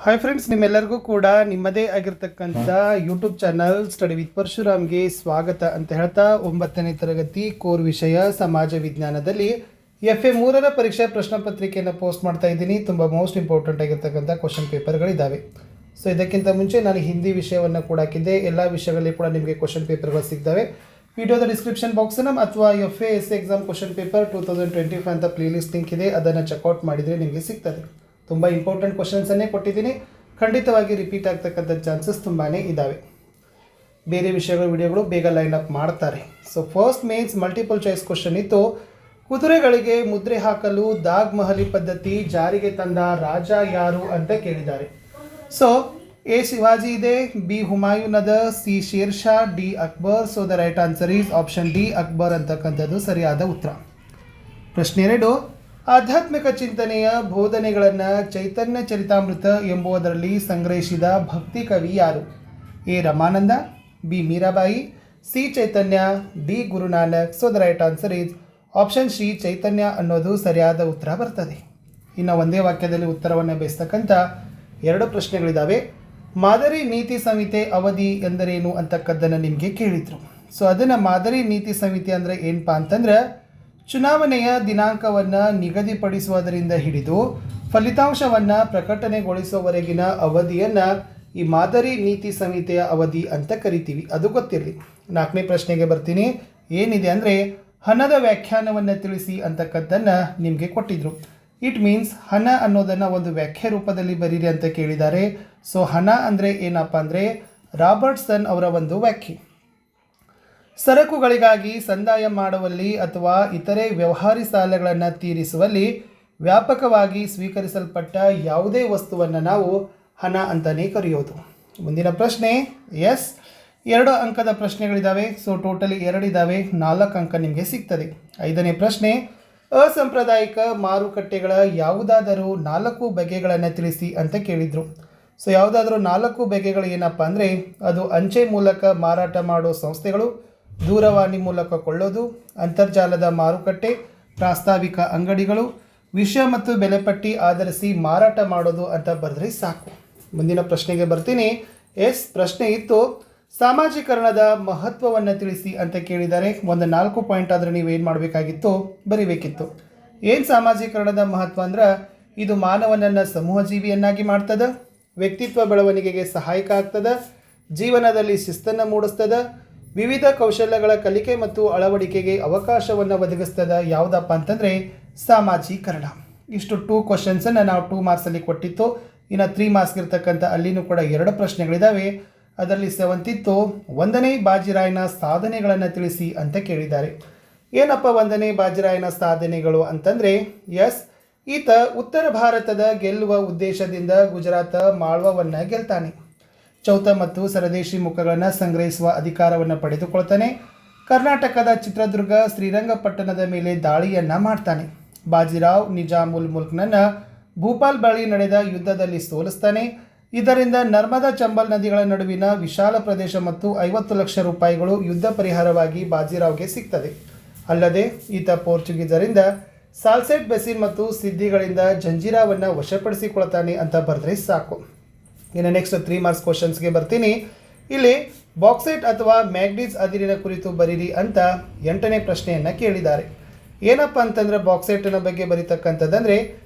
Hi friends, ನಿಮ್ಮೆಲ್ಲರಿಗೂ ಕೂಡ ನಿಮ್ಮದೇ ಆಗಿರ್ತಕ್ಕಂಥ ಯೂಟ್ಯೂಬ್ ಚಾನಲ್ ಸ್ಟಡಿ ವಿತ್ ಪರಶುರಾಮ್ಗೆ ಸ್ವಾಗತ ಅಂತ ಹೇಳ್ತಾ 9ನೇ ತರಗತಿ ಕೋರ್ ವಿಷಯ ಸಮಾಜ ವಿಜ್ಞಾನದಲ್ಲಿ FA 3ರ ಪರೀಕ್ಷಾ ಪ್ರಶ್ನೆ ಪತ್ರಿಕೆಯನ್ನು ಪೋಸ್ಟ್ ಮಾಡ್ತಾ ಇದ್ದೀನಿ. ತುಂಬ ಮೋಸ್ಟ್ ಇಂಪಾರ್ಟೆಂಟ್ ಆಗಿರ್ತಕ್ಕಂಥ ಕ್ವಶನ್ ಪೇಪರ್ಗಳಿದ್ದಾವೆ. ಸೊ ಇದಕ್ಕಿಂತ ಮುಂಚೆ ನಾನು ಹಿಂದಿ ವಿಷಯವನ್ನು ಕೂಡ ಹಾಕಿದ್ದೆ. ಎಲ್ಲ ವಿಷಯಗಳಲ್ಲಿ ಕೂಡ ನಿಮಗೆ ಕ್ವಶನ್ ಪೇಪರ್ಗಳು ಸಿಗ್ತವೆ. ವಿಡಿಯೋದ ಡಿಸ್ಕ್ರಿಪ್ಷನ್ ಬಾಕ್ಸನ್ನು ಅಥವಾ FA SC exam question paper 2025 ಅಂತ ಪ್ಲೇಲಿಸ್ಟ್ ಲಿಂಕ್ ಇದೆ, ಅದನ್ನು ಚೆಕ್ಔಟ್ ಮಾಡಿದರೆ ನಿಮಗೆ ಸಿಗ್ತದೆ. ತುಂಬ ಇಂಪಾರ್ಟೆಂಟ್ ಕ್ವಶನ್ಸನ್ನೇ ಕೊಟ್ಟಿದ್ದೀನಿ. ಖಂಡಿತವಾಗಿ ರಿಪೀಟ್ ಆಗ್ತಕ್ಕಂಥ ಚಾನ್ಸಸ್ ತುಂಬಾ ಇದ್ದಾವೆ. ಬೇರೆ ವಿಷಯಗಳ ವಿಡಿಯೋಗಳು ಬೇಗ ಲೈನ್ ಅಪ್ ಮಾಡ್ತಾರೆ. So first mains multiple choice question ಇತ್ತು. ಕುದುರೆಗಳಿಗೆ ಮುದ್ರೆ ಹಾಕಲು ದಾಗ್ ಮಹಲಿ ಪದ್ಧತಿ ಜಾರಿಗೆ ತಂದ ರಾಜ ಯಾರು ಅಂತ ಕೇಳಿದ್ದಾರೆ. ಸೊ ಎ ಶಿವಾಜಿ ಇದೆ, ಬಿ ಹುಮಾಯೂನ್ ಅದ, C share Shah, D Akbar. So the right answer is option D Akbar ಅಂತಕ್ಕಂಥದ್ದು ಸರಿಯಾದ ಉತ್ತರ. ಪ್ರಶ್ನೆ 2, ಆಧ್ಯಾತ್ಮಿಕ ಚಿಂತನೆಯ ಬೋಧನೆಗಳನ್ನು ಚೈತನ್ಯ ಚರಿತಾಮೃತ ಎಂಬುದರಲ್ಲಿ ಸಂಗ್ರಹಿಸಿದ ಭಕ್ತಿ ಕವಿ ಯಾರು? A Ramanand, B Mirabai, C Chaitanya, D Guru Nanak. So the right answer is option C Chaitanya ಅನ್ನೋದು ಸರಿಯಾದ ಉತ್ತರ ಬರ್ತದೆ. ಇನ್ನು ಒಂದೇ ವಾಕ್ಯದಲ್ಲಿ ಉತ್ತರವನ್ನು ಬೇಯಿಸ್ತಕ್ಕಂಥ 2 ಪ್ರಶ್ನೆಗಳಿದ್ದಾವೆ. ಮಾದರಿ ನೀತಿ ಸಂಹಿತೆ ಅವಧಿ ಎಂದರೇನು ಅಂತಕ್ಕದ್ದನ್ನು ನಿಮಗೆ ಕೇಳಿದರು. ಸೊ ಅದನ್ನು ಮಾದರಿ ನೀತಿ ಸಂಹಿತೆ ಅಂದರೆ ಏನಪ್ಪ ಅಂತಂದ್ರೆ, ಚುನಾವಣೆಯ ದಿನಾಂಕವನ್ನು ನಿಗದಿಪಡಿಸುವುದರಿಂದ ಹಿಡಿದು ಫಲಿತಾಂಶವನ್ನು ಪ್ರಕಟಣೆಗೊಳಿಸುವವರೆಗಿನ ಅವಧಿಯನ್ನು ಈ ಮಾದರಿ ನೀತಿ ಸಂಹಿತೆಯ ಅವಧಿ ಅಂತ ಕರಿತೀವಿ. ಅದು ಗೊತ್ತಿರಲಿ. 4ನೇ ಪ್ರಶ್ನೆಗೆ ಬರ್ತೀನಿ. ಏನಿದೆ ಅಂದರೆ, ಹಣದ ವ್ಯಾಖ್ಯಾನವನ್ನು ತಿಳಿಸಿ ಅಂತಕ್ಕದ್ದನ್ನು ನಿಮಗೆ ಕೊಟ್ಟಿದ್ದರು. ಇಟ್ ಮೀನ್ಸ್ ಹಣ ಅನ್ನೋದನ್ನು ಒಂದು ವ್ಯಾಖ್ಯೆ ರೂಪದಲ್ಲಿ ಬರೀರಿ ಅಂತ ಕೇಳಿದ್ದಾರೆ. ಸೊ ಹಣ ಅಂದರೆ ಏನಪ್ಪ ಅಂದರೆ ರಾಬರ್ಟ್ಸನ್ ಅವರ ಒಂದು ವ್ಯಾಖ್ಯೆ. ಸರಕುಗಳಿಗಾಗಿ ಸಂದಾಯ ಮಾಡುವಲ್ಲಿ ಅಥವಾ ಇತರೆ ವ್ಯವಹಾರಿ ಸಾಲಗಳನ್ನು ತೀರಿಸುವಲ್ಲಿ ವ್ಯಾಪಕವಾಗಿ ಸ್ವೀಕರಿಸಲ್ಪಟ್ಟ ಯಾವುದೇ ವಸ್ತುವನ್ನು ನಾವು ಹಣ ಅಂತಲೇ ಕರೆಯೋದು. ಮುಂದಿನ ಪ್ರಶ್ನೆ, ಎಸ್ 2 ಅಂಕದ ಪ್ರಶ್ನೆಗಳಿದ್ದಾವೆ. ಸೊ ಟೋಟಲಿ 2 ಇದ್ದಾವೆ, 4 ಅಂಕ ನಿಮಗೆ ಸಿಗ್ತದೆ. 5ನೇ ಪ್ರಶ್ನೆ, ಅಸಾಂಪ್ರದಾಯಿಕ ಮಾರುಕಟ್ಟೆಗಳ ಯಾವುದಾದರೂ 4 ಬಗೆಗಳನ್ನು ತಿಳಿಸಿ ಅಂತ ಕೇಳಿದರು. ಸೊ ಯಾವುದಾದ್ರೂ 4 ಬಗೆಗಳು ಏನಪ್ಪ ಅಂದರೆ, ಅದು ಅಂಚೆ ಮೂಲಕ ಮಾರಾಟ ಮಾಡೋ ಸಂಸ್ಥೆಗಳು, ದೂರವಾಣಿ ಮೂಲಕ ಕೊಳ್ಳೋದು, ಅಂತರ್ಜಾಲದ ಮಾರುಕಟ್ಟೆ, ಪ್ರಾಸ್ತಾವಿಕ ಅಂಗಡಿಗಳು, ವಿಷಯ ಮತ್ತು ಬೆಲೆಪಟ್ಟಿ ಆಧರಿಸಿ ಮಾರಾಟ ಮಾಡೋದು ಅಂತ ಬರೆದ್ರೆ ಸಾಕು. ಮುಂದಿನ ಪ್ರಶ್ನೆಗೆ ಬರ್ತೀನಿ. ಎಸ್ ಪ್ರಶ್ನೆ ಇತ್ತು, ಸಾಮಾಜೀಕರಣದ ಮಹತ್ವವನ್ನು ತಿಳಿಸಿ ಅಂತ ಕೇಳಿದ್ದಾರೆ. ಒಂದು 4 ಪಾಯಿಂಟ್ ಆದರೆ ನೀವು ಏನು ಮಾಡಬೇಕಾಗಿತ್ತು, ಬರಿಬೇಕಿತ್ತು. ಏನು ಸಾಮಾಜೀಕರಣದ ಮಹತ್ವ ಅಂದ್ರೆ, ಇದು ಮಾನವನನ್ನು ಸಮೂಹ ಜೀವಿಯನ್ನಾಗಿ ಮಾಡ್ತದೆ, ವ್ಯಕ್ತಿತ್ವ ಬೆಳವಣಿಗೆಗೆ ಸಹಾಯಕ ಆಗ್ತದೆ, ಜೀವನದಲ್ಲಿ ಶಿಸ್ತನ್ನು ಮೂಡಿಸ್ತದೆ, ವಿವಿಧ ಕೌಶಲ್ಯಗಳ ಕಲಿಕೆ ಮತ್ತು ಅಳವಡಿಕೆಗೆ ಅವಕಾಶವನ್ನು ಒದಗಿಸ್ತದೆ. ಯಾವುದಪ್ಪ ಅಂತಂದರೆ ಸಾಮಾಜೀಕರಣ. ಇಷ್ಟು 2 ಕ್ವಶನ್ಸನ್ನು ನಾವು 2 ಮಾರ್ಕ್ಸಲ್ಲಿ ಕೊಟ್ಟಿತ್ತು. ಇನ್ನು 3 ಮಾರ್ಕ್ಸ್ ಇರ್ತಕ್ಕಂಥ ಅಲ್ಲಿನೂ ಕೂಡ 2 ಪ್ರಶ್ನೆಗಳಿದ್ದಾವೆ. ಅದರಲ್ಲಿ 7th ಇತ್ತು, 1ನೇ ಬಾಜಿರಾಯನ ಸಾಧನೆಗಳನ್ನು ತಿಳಿಸಿ ಅಂತ ಕೇಳಿದ್ದಾರೆ. ಏನಪ್ಪ 1ನೇ ಬಾಜಿರಾಯನ ಸಾಧನೆಗಳು ಅಂತಂದರೆ, ಎಸ್ ಈತ ಉತ್ತರ ಭಾರತದ ಗೆಲ್ಲುವ ಉದ್ದೇಶದಿಂದ ಗುಜರಾತ ಮಾಳ್ವವನ್ನು ಗೆಲ್ತಾನೆ. ಚೌತ ಮತ್ತು ಸರದೇಶಿ ಮುಖಗಳನ್ನು ಸಂಗ್ರಹಿಸುವ ಅಧಿಕಾರವನ್ನು ಪಡೆದುಕೊಳ್ತಾನೆ. ಕರ್ನಾಟಕದ ಚಿತ್ರದುರ್ಗ ಶ್ರೀರಂಗಪಟ್ಟಣದ ಮೇಲೆ ದಾಳಿಯನ್ನು ಮಾಡ್ತಾನೆ. ಬಾಜಿರಾವ್ ನಿಜಾಮುಲ್ ಮುಲ್ಕ್ನನ್ನು ಭೂಪಾಲ್ ಬಳಿ ನಡೆದ ಯುದ್ಧದಲ್ಲಿ ಸೋಲಿಸ್ತಾನೆ. ಇದರಿಂದ ನರ್ಮದಾ ಚಂಬಲ್ ನದಿಗಳ ನಡುವಿನ ವಿಶಾಲ ಪ್ರದೇಶ ಮತ್ತು 50 ಲಕ್ಷ ರೂಪಾಯಿಗಳು ಯುದ್ಧ ಪರಿಹಾರವಾಗಿ ಬಾಜಿರಾವ್ಗೆ ಸಿಗ್ತದೆ. ಅಲ್ಲದೆ ಈತ ಪೋರ್ಚುಗೀಸರಿಂದ ಸಾಲ್ಸೆಟ್ ಬೆಸಿನ್ ಮತ್ತು ಸಿದ್ಧಿಗಳಿಂದ ಜಂಜೀರಾವನ್ನು ವಶಪಡಿಸಿಕೊಳ್ತಾನೆ ಅಂತ ಬರೆದ್ರೆ ಸಾಕು. ಇನ್ನು ನೆಕ್ಸ್ಟ್ 3 ಮಾರ್ಕ್ಸ್ ಕ್ವಶನ್ಸ್ಗೆ ಬರ್ತೀನಿ. ಇಲ್ಲಿ ಬಾಕ್ಸೈಟ್ ಅಥವಾ ಮ್ಯಾಗ್ನೀಸ್ ಅದಿರಿನ ಕುರಿತು ಬರೀರಿ ಅಂತ 8ನೇ ಪ್ರಶ್ನೆಯನ್ನು ಕೇಳಿದ್ದಾರೆ. ಏನಪ್ಪ ಅಂತಂದರೆ ಬಾಕ್ಸೈಟಿನ ಬಗ್ಗೆ ಬರೀತಕ್ಕಂಥದ್ದಂದರೆ,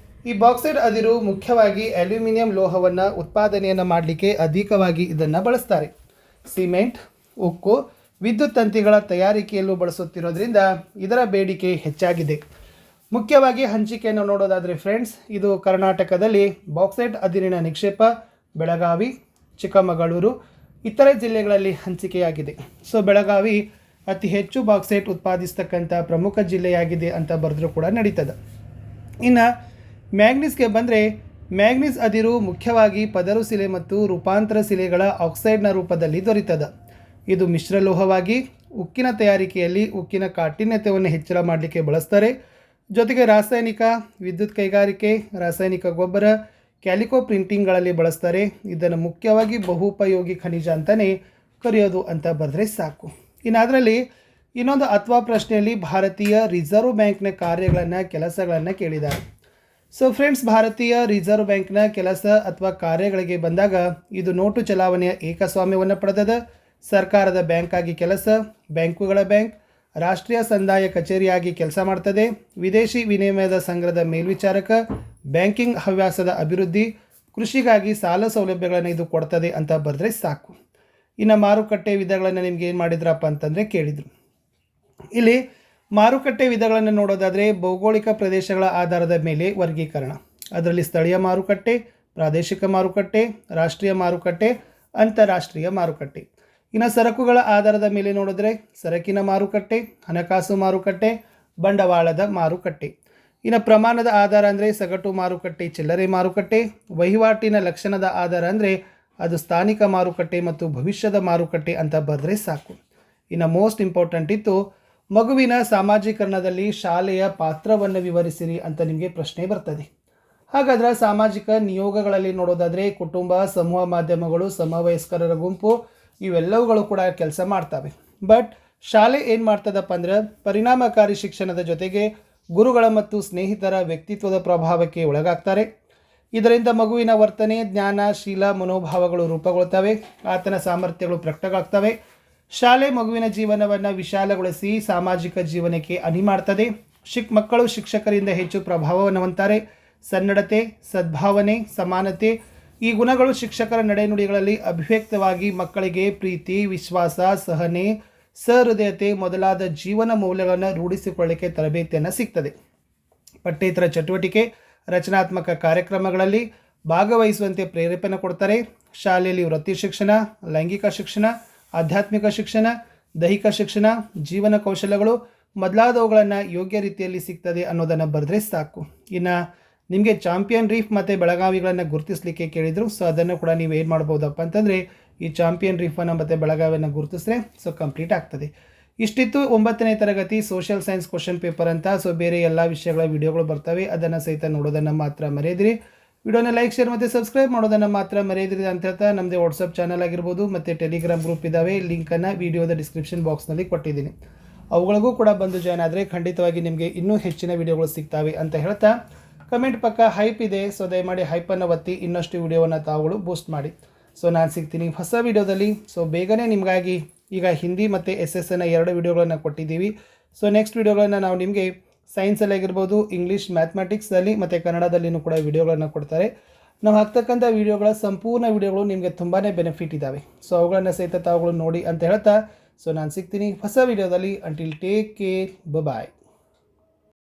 ಈ ಬಾಕ್ಸೈಟ್ ಅದಿರು ಮುಖ್ಯವಾಗಿ ಅಲ್ಯೂಮಿನಿಯಂ ಲೋಹವನ್ನು ಉತ್ಪಾದನೆಯನ್ನು ಮಾಡಲಿಕ್ಕೆ ಅಧಿಕವಾಗಿ ಇದನ್ನು ಬಳಸ್ತಾರೆ. ಸಿಮೆಂಟ್, ಉಕ್ಕು, ವಿದ್ಯುತ್ ತಂತಿಗಳ ತಯಾರಿಕೆಯಲ್ಲೂ ಬಳಸುತ್ತಿರೋದ್ರಿಂದ ಇದರ ಬೇಡಿಕೆ ಹೆಚ್ಚಾಗಿದೆ. ಮುಖ್ಯವಾಗಿ ಹಂಚಿಕೆಯನ್ನು ನೋಡೋದಾದರೆ ಫ್ರೆಂಡ್ಸ್, ಇದು ಕರ್ನಾಟಕದಲ್ಲಿ ಬಾಕ್ಸೈಟ್ ಅದಿರಿನ ನಿಕ್ಷೇಪ ಬೆಳಗಾವಿ, ಚಿಕ್ಕಮಗಳೂರು, ಇತರೆ ಜಿಲ್ಲೆಗಳಲ್ಲಿ ಹಂಚಿಕೆಯಾಗಿದೆ. ಸೊ ಬೆಳಗಾವಿ ಅತಿ ಹೆಚ್ಚು ಬಾಕ್ಸೈಟ್ ಉತ್ಪಾದಿಸ್ತಕ್ಕಂಥ ಪ್ರಮುಖ ಜಿಲ್ಲೆಯಾಗಿದೆ ಅಂತ ಬರೆದ್ರೂ ಕೂಡ ನಡೀತದೆ. ಇನ್ನು ಮ್ಯಾಗ್ನೀಸ್ಗೆ ಬಂದರೆ, ಮ್ಯಾಗ್ನೀಸ್ ಅದಿರು ಮುಖ್ಯವಾಗಿ ಪದರು ಶಿಲೆ ಮತ್ತು ರೂಪಾಂತರ ಶಿಲೆಗಳ ಆಕ್ಸೈಡ್ನ ರೂಪದಲ್ಲಿ ದೊರೀತದೆ. ಇದು ಮಿಶ್ರಲೋಹವಾಗಿ ಉಕ್ಕಿನ ತಯಾರಿಕೆಯಲ್ಲಿ ಉಕ್ಕಿನ ಕಾಠಿಣ್ಯತೆಯನ್ನು ಹೆಚ್ಚಳ ಮಾಡಲಿಕ್ಕೆ ಬಳಸ್ತಾರೆ. ಜೊತೆಗೆ ರಾಸಾಯನಿಕ, ವಿದ್ಯುತ್ ಕೈಗಾರಿಕೆ, ರಾಸಾಯನಿಕ ಗೊಬ್ಬರ, ಕ್ಯಾಲಿಕೋ ಪ್ರಿಂಟಿಂಗ್ಗಳಲ್ಲಿ ಬಳಸ್ತಾರೆ. ಇದನ್ನು ಮುಖ್ಯವಾಗಿ ಬಹುಪಯೋಗಿ ಖನಿಜ ಅಂತಲೇ ಕರೆಯೋದು ಅಂತ ಬರೆದ್ರೆ ಸಾಕು. ಇನ್ನು ಅದರಲ್ಲಿ ಇನ್ನೊಂದು ಅಥವಾ ಪ್ರಶ್ನೆಯಲ್ಲಿ ಭಾರತೀಯ ರಿಸರ್ವ್ ಬ್ಯಾಂಕ್ನ ಕಾರ್ಯಗಳನ್ನು ಕೆಲಸಗಳನ್ನು ಕೇಳಿದ್ದಾರೆ. ಸೊ ಫ್ರೆಂಡ್ಸ್, ಭಾರತೀಯ ರಿಸರ್ವ್ ಬ್ಯಾಂಕ್ನ ಕೆಲಸ ಅಥವಾ ಕಾರ್ಯಗಳಿಗೆ ಬಂದಾಗ ಇದು ನೋಟು ಚಲಾವಣೆಯ ಏಕಸ್ವಾಮ್ಯವನ್ನು ಪಡೆದದ, ಸರ್ಕಾರದ ಬ್ಯಾಂಕ್ ಆಗಿ ಕೆಲಸ, ಬ್ಯಾಂಕುಗಳ ಬ್ಯಾಂಕ್, ರಾಷ್ಟ್ರೀಯ ಸಂದಾಯ ಕಚೇರಿಯಾಗಿ ಕೆಲಸ ಮಾಡ್ತದೆ, ವಿದೇಶಿ ವಿನಿಮಯದ ಸಂಗ್ರಹದ ಮೇಲ್ವಿಚಾರಕ, ಬ್ಯಾಂಕಿಂಗ್ ಹವ್ಯಾಸದ ಅಭಿವೃದ್ಧಿ, ಕೃಷಿಗಾಗಿ ಸಾಲ ಸೌಲಭ್ಯಗಳನ್ನು ಇದು ಕೊಡ್ತದೆ ಅಂತ ಬರೆದ್ರೆ ಸಾಕು. ಇನ್ನು ಮಾರುಕಟ್ಟೆ ವಿಧಗಳನ್ನು ನಿಮ್ಗೆ ಏನು ಮಾಡಿದ್ರಪ್ಪ ಅಂತಂದರೆ ಕೇಳಿದರು. ಇಲ್ಲಿ ಮಾರುಕಟ್ಟೆ ವಿಧಗಳನ್ನು ನೋಡೋದಾದರೆ ಭೌಗೋಳಿಕ ಪ್ರದೇಶಗಳ ಆಧಾರದ ಮೇಲೆ ವರ್ಗೀಕರಣ. ಅದರಲ್ಲಿ ಸ್ಥಳೀಯ ಮಾರುಕಟ್ಟೆ, ಪ್ರಾದೇಶಿಕ ಮಾರುಕಟ್ಟೆ, ರಾಷ್ಟ್ರೀಯ ಮಾರುಕಟ್ಟೆ, ಅಂತಾರಾಷ್ಟ್ರೀಯ ಮಾರುಕಟ್ಟೆ. ಇನ್ನು ಸರಕುಗಳ ಆಧಾರದ ಮೇಲೆ ನೋಡಿದ್ರೆ ಸರಕಿನ ಮಾರುಕಟ್ಟೆ, ಹಣಕಾಸು ಮಾರುಕಟ್ಟೆ, ಬಂಡವಾಳದ ಮಾರುಕಟ್ಟೆ. ಇನ್ನು ಪ್ರಮಾಣದ ಆಧಾರ ಅಂದರೆ ಸಗಟು ಮಾರುಕಟ್ಟೆ, ಚಿಲ್ಲರೆ ಮಾರುಕಟ್ಟೆ. ವಹಿವಾಟಿನ ಲಕ್ಷಣದ ಆಧಾರ ಅಂದರೆ ಅದು ಸ್ಥಾನಿಕ ಮಾರುಕಟ್ಟೆ ಮತ್ತು ಭವಿಷ್ಯದ ಮಾರುಕಟ್ಟೆ ಅಂತ ಬರೆದ್ರೆ ಸಾಕು. ಇನ್ನು ಮೋಸ್ಟ್ ಇಂಪಾರ್ಟೆಂಟ್ ಇತ್ತು, ಮಗುವಿನ ಸಾಮಾಜೀಕರಣದಲ್ಲಿ ಶಾಲೆಯ ಪಾತ್ರವನ್ನು ವಿವರಿಸಿರಿ ಅಂತ ನಿಮಗೆ ಪ್ರಶ್ನೆ ಬರ್ತದೆ. ಹಾಗಾದರೆ ಸಾಮಾಜಿಕ ನಿಯೋಗಗಳಲ್ಲಿ ನೋಡೋದಾದರೆ ಕುಟುಂಬ, ಸಮೂಹ ಮಾಧ್ಯಮಗಳು, ಸಮವಯಸ್ಕರರ ಗುಂಪು ಇವೆಲ್ಲವುಗಳು ಕೂಡ ಕೆಲಸ ಮಾಡ್ತವೆ. ಬಟ್ ಶಾಲೆ ಏನು ಮಾಡ್ತದಪ್ಪ ಅಂದ್ರೆ ಪರಿಣಾಮಕಾರಿ ಶಿಕ್ಷಣದ ಜೊತೆಗೆ ಗುರುಗಳ ಮತ್ತು ಸ್ನೇಹಿತರ ವ್ಯಕ್ತಿತ್ವದ ಪ್ರಭಾವಕ್ಕೆ ಒಳಗಾಗ್ತಾರೆ. ಇದರಿಂದ ಮಗುವಿನ ವರ್ತನೆ, ಜ್ಞಾನ, ಶೀಲ, ಮನೋಭಾವಗಳು ರೂಪುಗೊಳ್ತವೆ, ಆತನ ಸಾಮರ್ಥ್ಯಗಳು ಪ್ರಕಟವಾಗ್ತವೆ. ಶಾಲೆ ಮಗುವಿನ ಜೀವನವನ್ನು ವಿಶಾಲಗೊಳಿಸಿ ಸಾಮಾಜಿಕ ಜೀವನಕ್ಕೆ ಅಣಿ ಮಾಡ್ತದೆ. ಮಕ್ಕಳು ಶಿಕ್ಷಕರಿಂದ ಹೆಚ್ಚು ಪ್ರಭಾವವನ್ನು ಹೊಂದ್ತಾರೆ. ಸನ್ನಡತೆ, ಸದ್ಭಾವನೆ, ಸಮಾನತೆ ಈ ಗುಣಗಳು ಶಿಕ್ಷಕರ ನಡೆನುಡಿಗಳಲ್ಲಿ ಅಭಿವ್ಯಕ್ತವಾಗಿ ಮಕ್ಕಳಿಗೆ ಪ್ರೀತಿ, ವಿಶ್ವಾಸ, ಸಹನೆ, ಸಹೃದಯತೆ ಮೊದಲಾದ ಜೀವನ ಮೌಲ್ಯಗಳನ್ನು ರೂಢಿಸಿಕೊಳ್ಳಲಿಕ್ಕೆ ತರಬೇತಿಯನ್ನು ಸಿಗ್ತದೆ. ಪಠ್ಯೇತರ ಚಟುವಟಿಕೆ, ರಚನಾತ್ಮಕ ಕಾರ್ಯಕ್ರಮಗಳಲ್ಲಿ ಭಾಗವಹಿಸುವಂತೆ ಪ್ರೇರೇಪಣೆ ಕೊಡ್ತಾರೆ. ಶಾಲೆಯಲ್ಲಿ ವೃತ್ತಿ ಶಿಕ್ಷಣ, ಲೈಂಗಿಕ ಶಿಕ್ಷಣ, ಆಧ್ಯಾತ್ಮಿಕ ಶಿಕ್ಷಣ, ದೈಹಿಕ ಶಿಕ್ಷಣ, ಜೀವನ ಕೌಶಲ್ಯಗಳು ಮೊದಲಾದವುಗಳನ್ನು ಯೋಗ್ಯ ರೀತಿಯಲ್ಲಿ ಸಿಗ್ತದೆ ಅನ್ನೋದನ್ನು ಬರೆದ್ರೆ ಸಾಕು. ಇನ್ನು ನಿಮಗೆ ಚಾಂಪಿಯನ್ ರೀಫ್ ಮತ್ತು ಬೆಳಗಾವಿಗಳನ್ನು ಗುರುತಿಸಲಿಕ್ಕೆ ಕೇಳಿದರು. ಸೊ ಅದನ್ನು ಕೂಡ ನೀವು ಏನು ಮಾಡ್ಬೋದಪ್ಪ ಅಂತಂದರೆ ಈ ಚಾಂಪಿಯನ್ ರೀಫನ್ನು ಮತ್ತು ಬೆಳಗಾವಿಯನ್ನು ಗುರುತಿಸಿದ್ರೆ ಸೊ ಕಂಪ್ಲೀಟ್ ಆಗ್ತದೆ. ಇಷ್ಟಿತ್ತು 9ನೇ ತರಗತಿ ಸೋಷಿಯಲ್ ಸೈನ್ಸ್ ಕ್ವಶನ್ ಪೇಪರ್ ಅಂತ. ಸೊ ಬೇರೆ ಎಲ್ಲ ವಿಷಯಗಳ ವಿಡಿಯೋಗಳು ಬರ್ತವೆ, ಅದನ್ನು ಸಹಿತ ನೋಡೋದನ್ನು ಮಾತ್ರ ಮರೆಯದಿರಿ. ವಿಡಿಯೋನ ಲೈಕ್, ಶೇರ್ ಮತ್ತು ಸಬ್ಸ್ಕ್ರೈಬ್ ಮಾಡೋದನ್ನು ಮಾತ್ರ ಮರೆಯದಿರಿ ಅಂತ ಹೇಳ್ತಾ ನಮ್ಮದೇ ವಾಟ್ಸಪ್ ಚಾನಲ್ ಆಗಿರ್ಬೋದು ಮತ್ತು ಟೆಲಿಗ್ರಾಮ್ ಗ್ರೂಪ್ ಇದ್ದಾವೆ, ಲಿಂಕನ್ನು ವಿಡಿಯೋದ ಡಿಸ್ಕ್ರಿಪ್ಷನ್ ಬಾಕ್ಸ್ನಲ್ಲಿ ಕೊಟ್ಟಿದ್ದೀನಿ. ಅವುಗಳಿಗೂ ಕೂಡ ಬಂದು ಜಾಯ್ನ್ ಆದರೆ ಖಂಡಿತವಾಗಿ ನಿಮಗೆ ಇನ್ನೂ ಹೆಚ್ಚಿನ ವಿಡಿಯೋಗಳು ಸಿಗ್ತವೆ ಅಂತ ಹೇಳ್ತಾ ಕಮೆಂಟ್ ಪಕ್ಕ ಹೈಪ್ ಇದೆ, ಸೊ ದಯಮಾಡಿ ಹೈಪನ್ನು ಒತ್ತಿ ಇನ್ನಷ್ಟು ವಿಡಿಯೋವನ್ನು ತಾವುಗಳು ಬೂಸ್ಟ್ ಮಾಡಿ. ಸೊ ನಾನು ಸಿಗ್ತೀನಿ ಹೊಸ ವಿಡಿಯೋದಲ್ಲಿ. ಸೊ ಬೇಗನೆ ನಿಮಗಾಗಿ ಈಗ ಹಿಂದಿ ಮತ್ತು SSನ 2 ವಿಡಿಯೋಗಳನ್ನು ಕೊಟ್ಟಿದ್ದೀವಿ. ಸೊ ನೆಕ್ಸ್ಟ್ ವಿಡಿಯೋಗಳನ್ನು ನಾವು ನಿಮಗೆ ಸೈನ್ಸಲ್ಲಿ ಆಗಿರ್ಬೋದು, ಇಂಗ್ಲೀಷ್, ಮ್ಯಾಥಮೆಟಿಕ್ಸಲ್ಲಿ ಮತ್ತು ಕನ್ನಡದಲ್ಲಿನೂ ಕೂಡ ವಿಡಿಯೋಗಳನ್ನು ಕೊಡ್ತಾರೆ. ನಾವು ಹಾಕ್ತಕ್ಕಂಥ ವಿಡಿಯೋಗಳ ಸಂಪೂರ್ಣ ವಿಡಿಯೋಗಳು ನಿಮಗೆ ತುಂಬಾ ಬೆನಿಫಿಟ್ ಇದ್ದಾವೆ. ಸೊ ಅವುಗಳನ್ನು ಸಹಿತ ತಾವುಗಳು ನೋಡಿ ಅಂತ ಹೇಳ್ತಾ ಸೊ ನಾನು ಸಿಗ್ತೀನಿ ಹೊಸ ವಿಡಿಯೋದಲ್ಲಿ. ಅಂಟಿಲ್ ಟೇಕ್ ಕೇರ್, ಬಾಯ್.